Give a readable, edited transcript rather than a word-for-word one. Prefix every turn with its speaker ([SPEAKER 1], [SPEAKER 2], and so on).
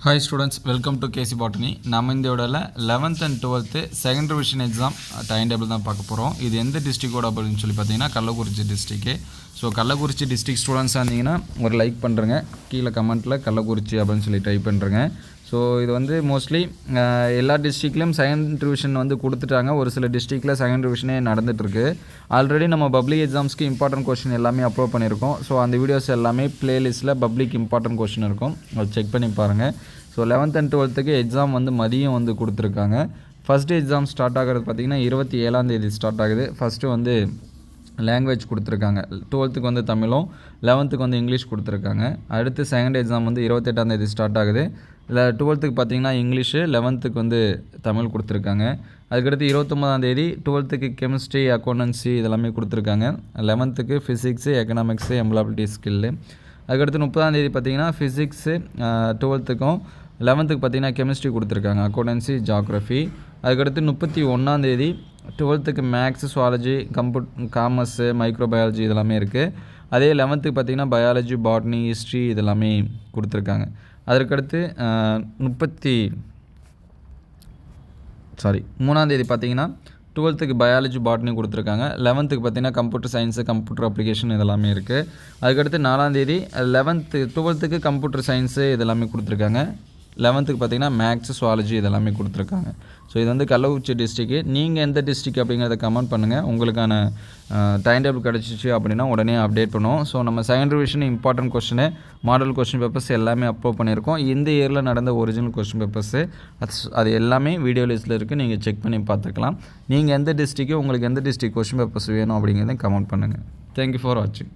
[SPEAKER 1] Hi students, welcome to KC Botany. நம்ம இந்த வீடியோல 11th and 12th second revision exam time table தான் பார்க்க போகிறோம். இது எந்த டிஸ்ட்ரிக்டோட அப்படின்னு சொல்லி பார்த்தீங்கன்னா Kallakurichi district. So Kallakurichi district ஸ்டூடெண்ட்ஸாக இருந்தீங்கன்னா ஒரு லைக் பண்ணுறேங்க, கீழே கமெண்ட்டில் கள்ளக்குறிச்சி அப்படின்னு சொல்லி டைப் பண்ணுறேங்க. ஸோ இது வந்து மோஸ்ட்லி எல்லா டிஸ்ட்ரிக்ட்லேயும் செகண்ட் ரிவிஷன் வந்து கொடுத்துட்டாங்க. ஒரு சில டிஸ்ட்ரிக்டில் செகண்ட் ரிவிஷனே நடந்துகிட்ருக்கு. ஆல்ரெடி நம்ம பப்ளிக் எக்ஸாம்ஸ்க்கு இம்பார்ட்டன்ட் கொஸ்டின் எல்லாமே அப்லோட் பண்ணியிருக்கோம். ஸோ அந்த வீடியோஸ் எல்லாமே ப்ளேலிஸ்ட்டில் பப்ளிக் இம்பார்ட்டன்ட் கொஸ்டின் இருக்கும், அதை செக் பண்ணி பாருங்கள். So 11th and 12th exam வந்து மதியம் வந்து கொடுத்துருக்காங்க. ஃபஸ்ட்டு எக்ஸாம் ஸ்டார்ட் ஆகிறது பார்த்திங்கன்னா 27 ஸ்டார்ட் ஆகுது. ஃபஸ்ட்டு வந்து லாங்குவேஜ் கொடுத்துருக்காங்க. 12th வந்து தமிழும் 11th வந்து இங்கிலீஷ் கொடுத்துருக்காங்க. அடுத்து செகண்ட் எக்ஸாம் வந்து 28 ஸ்டார்ட் ஆகுது. இல்லை 12th பார்த்திங்கன்னா இங்கிலீஷு, 11th வந்து தமிழ் கொடுத்துருக்காங்க. அதுக்கடுத்து 29 12th கெமிஸ்ட்ரி, அக்கௌண்டன்சி இதெல்லாமே கொடுத்துருக்காங்க. 11th physics, economics, எம்ப்ளாய்பிலிட்டி skill. அதுக்கடுத்து 30 பார்த்திங்கன்னா ஃபிசிக்ஸு 12th 11th பார்த்திங்கன்னா கெமிஸ்ட்ரி கொடுத்துருக்காங்க, அக்கௌண்டன்சி, ஜியாகிரஃபி. அதுக்கடுத்து 31 12th maths, zoology, commerce, microbiology இதெல்லாமே இருக்குது. அதே 11th பார்த்திங்கன்னா பயாலஜி, பாட்னி, ஹிஸ்ட்ரி இதெல்லாமே கொடுத்துருக்காங்க. அதற்கடுத்து 3 பார்த்திங்கன்னா 12th பயாலஜி, பாட்னி கொடுத்துருக்காங்க. 11th பார்த்திங்கன்னா கம்ப்யூட்டர் சயின்ஸு, கம்ப்யூட்டர் அப்ளிகேஷன் இதெல்லாமே இருக்குது. அதுக்கடுத்து 4 12th கம்ப்யூட்டர் சயின்ஸு இதெல்லாமே கொடுத்துருக்காங்க. 11th பார்த்திங்கன்னா மேக்ஸு, சுவாலஜி இதெல்லாமே கொடுத்துருக்காங்க. ஸோ இது வந்து கள்ளக்குறிச்சி டிஸ்ட்ரிக்ட். நீங்கள் எந்த டிஸ்ட்ரிக்ட் அப்படிங்கிறத கமெண்ட் பண்ணுங்கள். உங்களுக்கான டைம் டேபிள் கிடச்சிச்சு அப்படின்னா உடனே அப்டேட் பண்ணுவோம். ஸோ நம்ம second revision important question, model question papers எல்லாமே அப்லோட் பண்ணியிருக்கோம். இந்த இயரில் நடந்த ஒரிஜினல் கொஸ்டின் பேப்பர்ஸு அது எல்லாமே வீடியோ லிஸ்ட்டில் இருக்குது, நீங்கள் செக் பண்ணி பார்த்துக்கலாம். நீங்கள் எந்த டிஸ்ட்ரிக்ட், உங்களுக்கு எந்த டிஸ்ட்ரிக்ட் கொஸ்டின் பேப்பர்ஸ் வேணும் அப்படிங்கிறத கமெண்ட் பண்ணுங்கள். தேங்க்யூ ஃபார் வாட்சிங்.